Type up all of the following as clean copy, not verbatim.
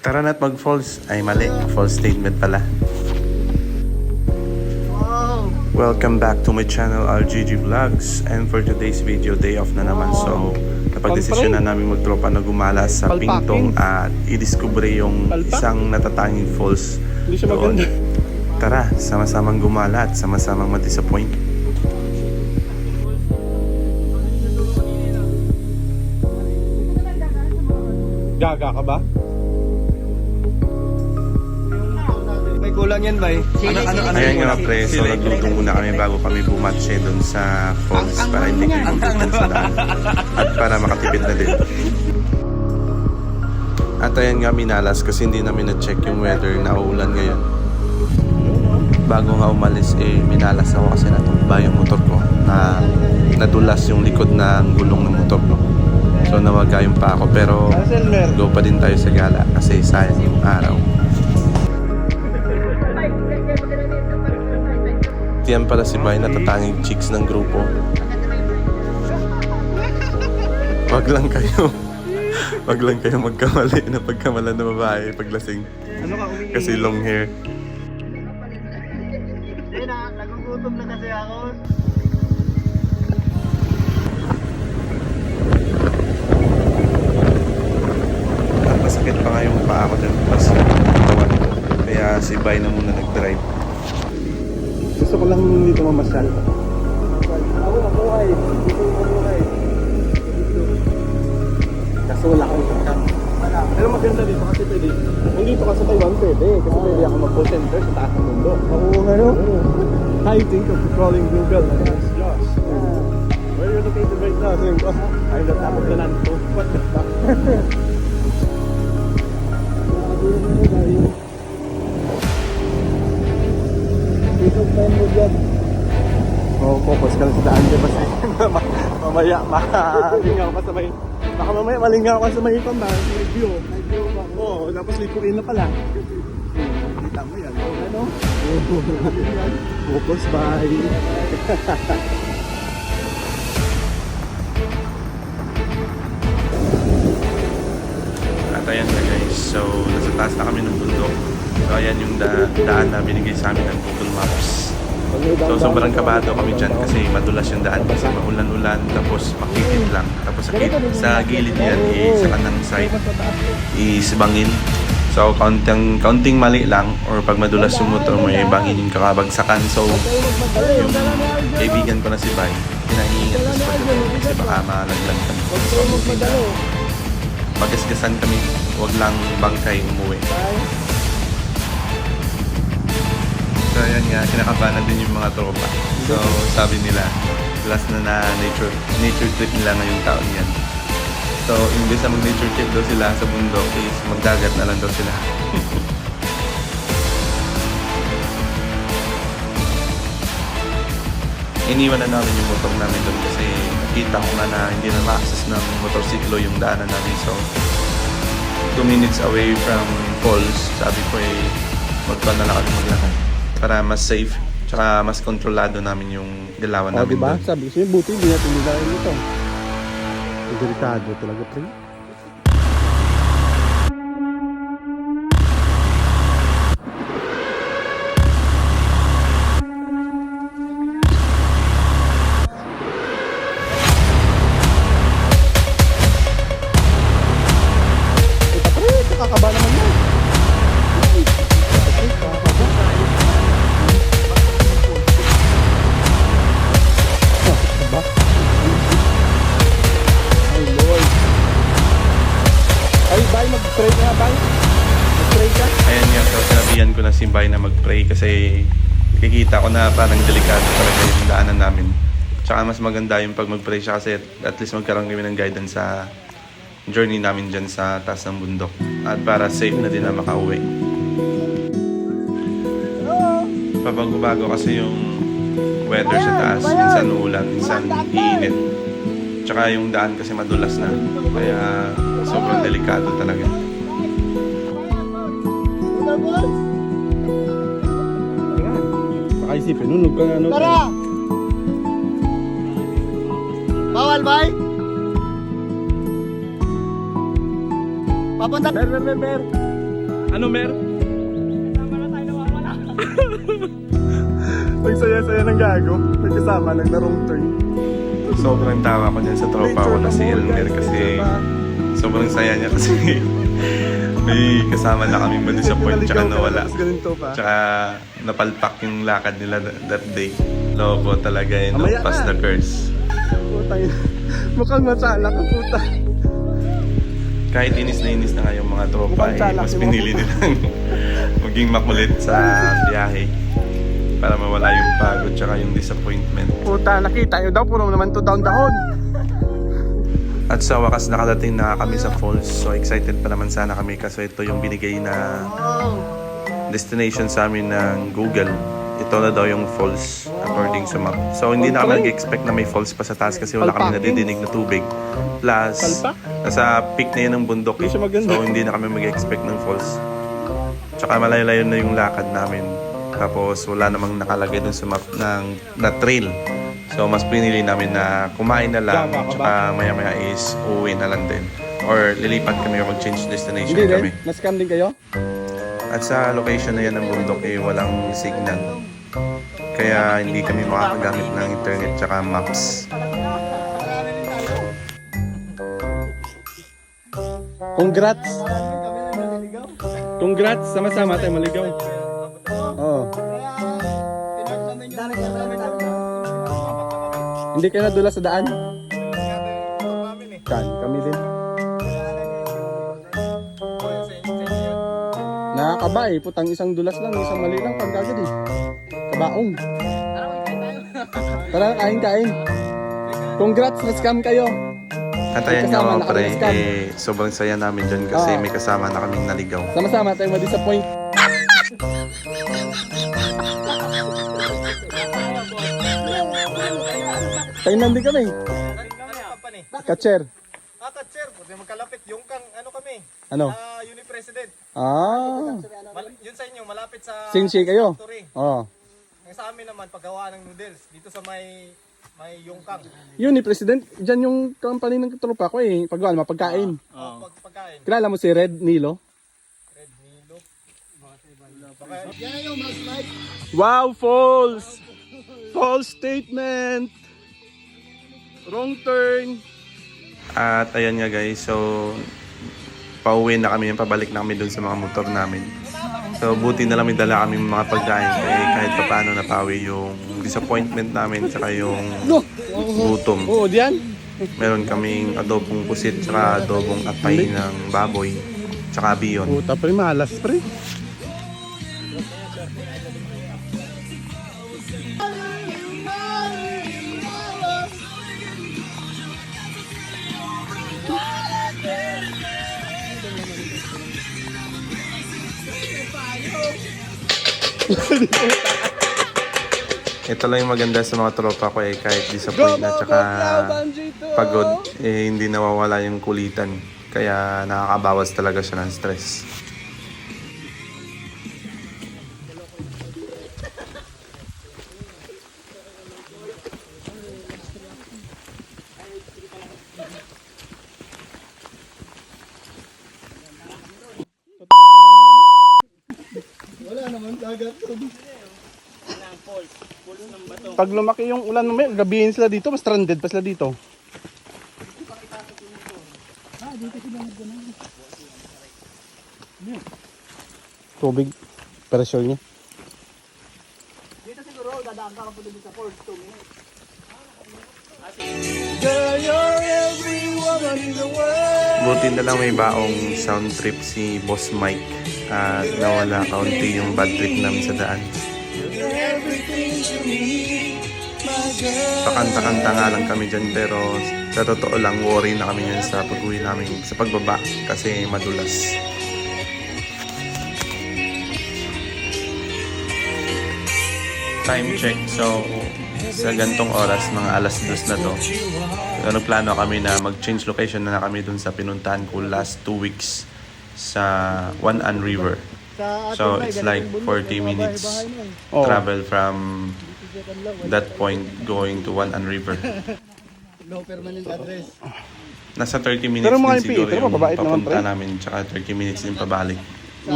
Tara na't mag-falls. Ay mali, false statement pala. Welcome back to my channel, RGG Vlogs. And for today's video, day off na naman. So, napag-desisyon na namin magtropa na gumala sa Pingtong at i-discover yung isang natatanging falls doon. Tara, sama-samang gumala at sama-samang ma-disappoint. Gaga ka ba? May kulang yan, bay. Ayan nga pre, so nagluto muna kami bago kami bumatse doon sa falls para hindi kayo magugulan sa daan at para makatipid na din. At ayan nga minalas kasi hindi namin na-check yung weather na uulan ngayon. Bago nga umalis minalas ako kasi natumba yung motor ko na nadulas yung likod ng gulong ng motor ko. So nawagayong pa ako pero go pa din tayo sa gala kasi sayang yung araw. Yan pala si Bay, natatanging chicks ng grupo. Wag lang kayo magkamali na pagkamalan na babae paglasing. Kasi long hair. Nagugutom na kasi ako. Masakit pa nga yung paa ko dyan plus katawan ko. Kaya si Bay na muna nag-drive. Gusto ko lang dito mamasyal. Ako mabuhay. Gusto ko mabuhay. Kaso wala akong income. Pero maganda dito kasi pwede. Kung dito ka sa Taiwan pwede. Kasi pwede ako mag-center sa taas ng mundo. Oo nga no? I think of calling Google. Yes, Josh. Where are you located right now? Sabi ko, ay natapos na lang po. What the fuck? Focus ka lang sa daan diba? Mamaya malingaw ka sa may baka mamaya malingaw ka sa may view. Oo, tapos lipuin na pala. Kita mo yan. Ano? Focus, bye. At ayan na guys, so nasa taas na kami ng bundok. So ayan yung daan na binigay sa amin ng Google Maps. So sobrang kabado kami dyan kasi madulas yung daan kasi maulan-ulan tapos makitid lang. Tapos sa gilid yan sa kanang side is bangin. So counting mali lang or pag madulas yung motor mo bangin yung kakabagsakan. So yung kaibigan ko na si Bay, pinahiingat na sa pagdating kasi baka malaglag kami. So magasgasan kami, wag lang bangkay umuwi. So ayan nga, kinakabahan din yung mga tropa. So sabi nila, last na nature trip nila ngayong taon yan. So imbes na mag-nature trip daw sila sa bundok is magdagat na lang daw sila. Iniwan na namin yung motor namin doon kasi nakita ko nga na hindi na ma-access ng motorsiklo yung daanan namin. So 2 minutes away from falls, sabi ko magpa na lang kami maglakad para mas safe tsaka mas kontrolado namin yung galawan namin Diba? doon. Sabi ko sa'yo, buti hindi natin nilayan ito. Delikado talaga, pre. Kakaba naman yan. Ay Lord. Ay Bay, mag-pray ka Bay. Mag-pray ka. Ayan nga, so sinabihan ko na si Bay na mag-pray kasi kikita ko na parang delikado talaga yung daanan namin. Tsaka mas maganda yung pag mag-pray siya kasi at least magkaroon kami ng guidance sa journey namin dyan sa taas ng bundok at para safe na din na makauwi. Pabago-bago kasi yung weather sa taas, minsan uulan, minsan iinit. Tsaka yung daan kasi madulas na, kaya sobrang delikado talaga. Baka isipin, nunog ka nga. Tara! Bawal, bay? Papunta. Ber. Ano, Mer? Nagsaya-saya ng gago. May kasama, nagna-wrong turn. Sobrang tawa ko dyan sa tropa ko na si Elmer kasi sobrang saya niya kasi may kasama na kami ma-disappoint tsaka nawala. Ganito pa. Tsaka napalpak yung lakad nila that day. Loko talaga yun, no? Mamaya Pass na. the curse. Putang ina. Mukhang matsala ka, puta. Kahit inis na nga yung mga tropa, Mukhang eh, tsalak mas yung pinili nilang maging makulit sa biyahe para mawala yung pagod tsaka yung disappointment. Puta, nakita nyo daw, puro naman to down dahon. At sa wakas nakadating na kami sa falls. So excited pa naman sana kami kasi ito yung binigay na destination sa amin ng Google. Ito na daw yung falls according sa map. So hindi na kami nag-expect na may falls pa sa taas kasi wala kami nadidinig na tubig. Plus, nasa peak na yun ng bundok. Hindi siya maganda. So hindi na kami mag-expect ng falls. Tsaka malayo-layo na yung lakad namin. Tapos wala namang nakalagay dun sa map na trail. So mas pinili namin na kumain na lang. Tsaka maya-maya is uuwi na lang din. Or lilipat kami or mag-change destination Hindi kami. din, na-scam din kayo? At sa location na yan ng bundok eh walang signal. Kaya hindi kami makakagamit ng internet tsaka maps. Congrats! Congrats! Sama-sama tayo maligaw. Oo. Hindi kayo nadula sa daan? Kami din. Nakakaba eh, putang isang dulas lang, isang mali lang pagkagad eh. Kabaong. Tara, kain-kain. Congrats, na-scam kayo. At ayan May kasama nga na pre, kami scam. sobrang saya namin dyan kasi Oo. may kasama na kaming naligaw. Sama-sama tayo ma-disappoint. Tayo nandun kami. Katcher. Sir, pwede magkalapit yung kang ano kami, Ano? Uni President. Yun sa inyo, malapit sa Sinsi kayo? factory. Oo. Yung sa amin naman, paggawa ng noodles, dito sa may Yungkang. Yun ni President, dyan yung company ng tropa ko eh. Paggawa, mapagkain. Pagkain. Kilala mo si Red Nilo? Red Milo. Wow, false! False statement! Wrong turn! At ayan nga guys, so pauwi na kami, pabalik na kami dun sa mga motor namin. So buti na lang may dala kami mga pagkain kahit pa paano napawi yung disappointment namin saka yung gutom. Oo, diyan. Meron kaming adobong pusit saka adobong atay ng baboy saka biyon. Puta pre, malas pre. Ito lang yung maganda sa mga tropa ko kahit disappoint na tsaka pagod hindi nawawala yung kulitan. Kaya nakakabawas talaga siya ng stress. Pag lumaki yung ulan mamaya, gabihin sila dito, mas stranded pa sila dito. Tubig, pressure niya. Dito siguro, dadaan ka po dito sa Ford 2 minutes. Buti na lang may baong sound trip si Boss Mike at nawala kaunti yung bad trip namin sa daan. Pakanta-kanta nga lang kami dyan pero sa totoo lang worry na kami yan sa pag-uwi namin sa pagbaba kasi madulas. Time check, so sa gantong oras mga alas 2 na to. So, nagplano kami na mag-change location na kami dun sa pinuntahan ko last 2 weeks sa One An River. So it's like 40 minutes travel from that point going to One An River. No permanent address. Nasa 30 minutes Pero mga din siguro pero yung mababait naman, papunta pre. namin tsaka 30 minutes din pabalik.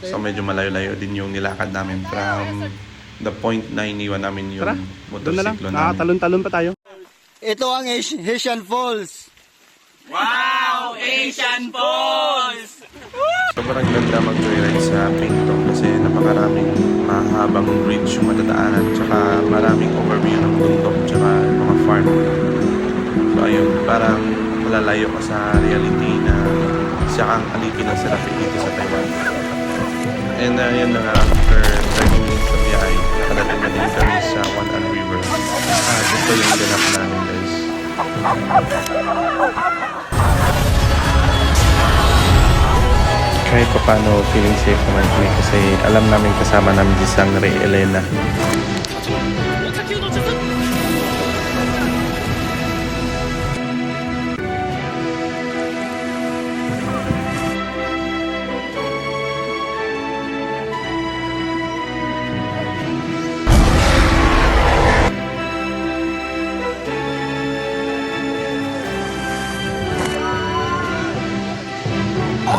So medyo malayo-layo din yung nilakad namin from the point na iniwan namin yung Tara, doon na lang. motorsiklo namin. Nakakatalon-talon pa tayo. Ito ang Haitian Falls. Sobrang ganda mag-joyride sa Pingtong kasi napakaraming mahabang bridge yung madadaanan tsaka maraming overview ng bundok tsaka mga farm. So ayun, parang malalayo ka sa reality na siya kang alipin ng serapi dito sa Taiwan. And yun na nga, after 30 minutes sa biyahe, nakadating na din kami sa Wanan River. Ito yung ganap namin guys. Kahit pa paano feeling safe naman kami kasi alam namin kasama namin si Sangre Elena.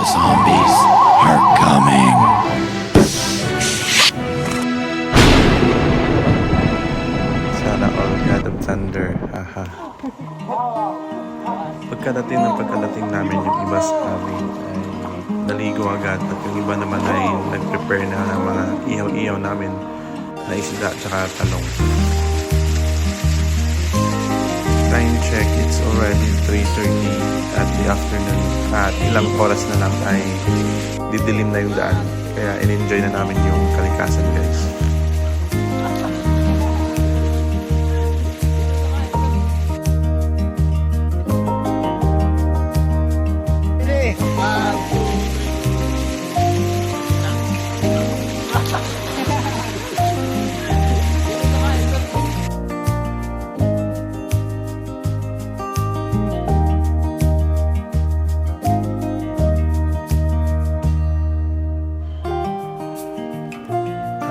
The zombies are coming. Sana all God of Thunder. Haha. Pagkadating namin yung iba sa amin ay naligo agad at yung iba naman ay nag-prepare na ng mga ihaw-ihaw namin na isda at saka talong. Time check, it's already 3:30 at the afternoon at ilang oras na lang ay didilim na yung daan kaya in-enjoy na namin yung kalikasan guys.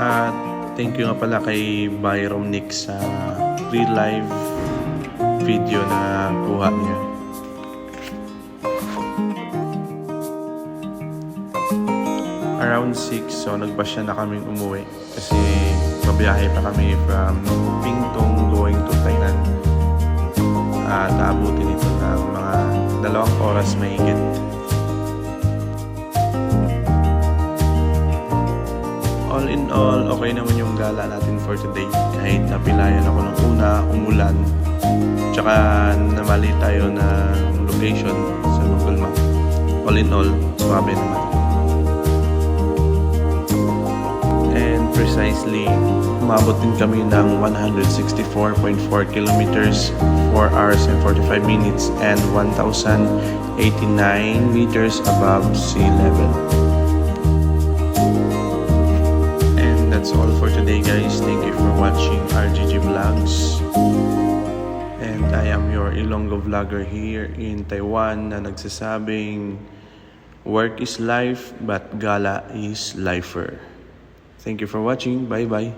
At thank you nga pala kay Byron Nick sa free live video na kuha niya. Around 6, so nagpasya na kaming umuwi kasi mabiyahe pa kami from Pingtong going to Tainan. At aabutin ito ng mga 2 oras mahigit. All in all, okay naman yung gala natin for today. Kahit napilayan ako ng una, umulan, tsaka namali tayo ng location sa Google Map. All in all, swabe naman. And precisely, umabot din kami ng 164.4 kilometers, 4 hours and 45 minutes, and 1,089 meters above sea level. That's all for today guys. Thank you for watching RGG Vlogs. And I am your Ilonggo vlogger here in Taiwan na nagsasabing work is life but gala is lifer. Thank you for watching. Bye bye.